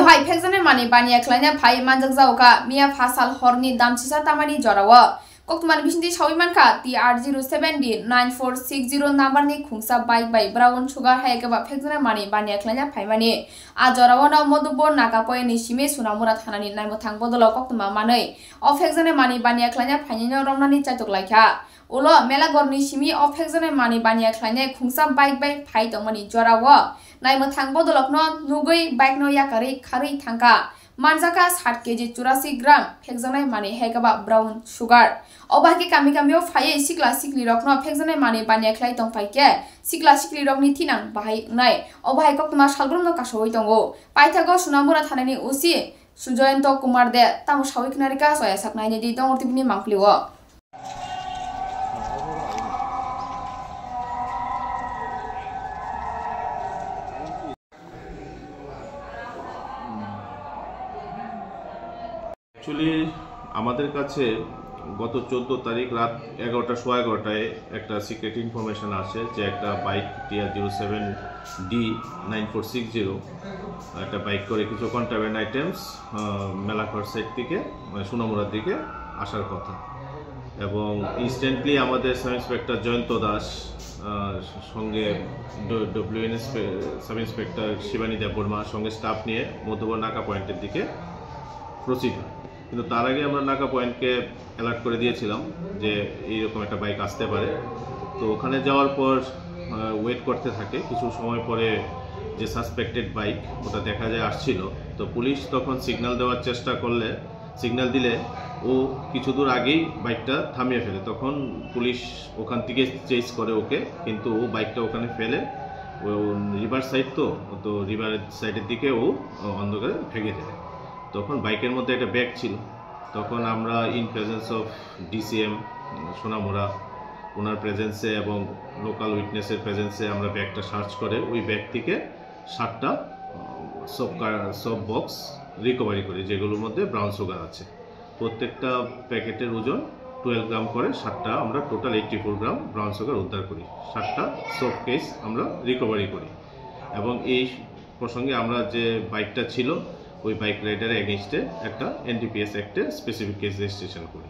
hai phekjane mani bania khlaina phai manjak jauka mia phasal horni damchisa tamani jorawa koktuman bisinti sawimanka TR07D 9460 number ni khungsa bike by brown sugar haikaba phekjane mani bania khlaina phaimani a jorawa na modubor nakapoy ni sime sunamura thanani naimothang bodolo koktuma manai o phekjane mani bania khlaina phainino romnani chaitok laikha ulo mela gorni simi o phekjane mani bania khlaina khungsa bike by phai tongmani jorawa naimothang bodolokno nugui bike no yakari khari thangka manjaka 60 kg 84 gram phekjanai mani haikaba brown sugar obaki kami kamio phai sikla sikli rokno phekjanai mani bania khlai tong paike sikla sikli rokni thinang bahai nai obahai koktuma salgrumno kasoi tongo paithago sunamura thanani usi sujoyento kumar de tamu sawik narika soya saknai ni dong tibni mangpliwo actually আমাদের কাছে গত 14 তারিখ রাত 11:11টায় একটা secret information আসে যে একটা bike TR07D 9460 একটা বাইক করে কিছু কন্ট্রাব্যান্ড আইটেমস মেলাঘর সাইড থেকে সোনামুড়ার দিকে আসার কথা এবং ইনস্ট্যান্টলি আমাদের সাব ইন্সপেক্টর জয়ন্ত দাস সঙ্গে WNS sub inspector Shibani Debbarma সঙ্গে স্টাফ নিয়ে মধ্যবর নাকা পয়েন্টের দিকে প্রসিড কিন্তু তার আগে আমরা নাকা পয়েন্টকে অ্যালার্ট করে দিয়েছিলাম যে এইরকম একটা বাইক আসতে পারে তো ওখানে যাওয়ার পর ওয়েট করতে থাকে কিছু সময় পরে যে সাসপেক্টেড বাইক ওটা দেখা যায় আসছিল তো পুলিশ তখন সিগন্যাল দেওয়ার চেষ্টা করলে সিগন্যাল দিলে ও কিছু দূর আগেই বাইকটা থামিয়ে ফেলে তখন পুলিশ ওখান থেকে চেস করে ওকে কিন্তু ও বাইকটা ওখানে ফেলে ও রিভার সাইড তো রিভারের সাইডের দিকে ও অন্ধকারে ভেঙে যায় তখন বাইকের মধ্যে একটা ব্যাগ ছিল তখন আমরা in presence of DCM Sonamura ওনার প্রেজেন্সে এবং লোকাল উইটনেসের প্রেজেন্সে আমরা ব্যাগটা সার্চ করে ওই ব্যাগ থেকে 7টা সব বক্স রিকভারি করি যেগুলোর মধ্যে ব্রাউন সুগার আছে প্রত্যেকটা প্যাকেটের ওজন 12 গ্রাম করে 7টা আমরা টোটাল 84 গ্রাম ব্রাউন সুগার উদ্ধার করি 7টা সব কেস আমরা রিকভারি করি এবং এই প্রসঙ্গে আমরা যে বাইকটা ছিল ওই বাইক রাইডারের এগেইনস্টে একটা NDPS অ্যাক্টে স্পেসিফিক কেস রেজিস্ট্রেশন করি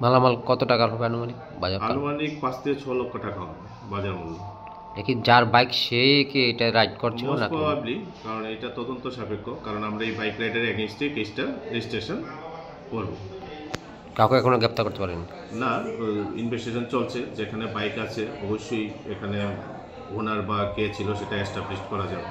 মালামাল কত টাকা হবে আনুমানিক বাজার আনুমানিক 5 থেকে 6 লক্ষ টাকা হবে বাজার মূল্য দেখি যার বাইক সে কি এটা রাইড করছিল না প্রবাবলি কারণ এটা তদন্ত সাপেক্ষ কারণ আমরা এই বাইক রাইডারের এগেইনস্টে কেসটা রেজিস্ট্রেশন করব কাউকে এখনো গ্রেফতার করতে পারেন না ইনভেস্টিগেশন চলছে যেখানে বাইক আছে অবশ্যই এখানে ওনার বা কে ছিল সেটা এস্টাবলিশ করা যাবে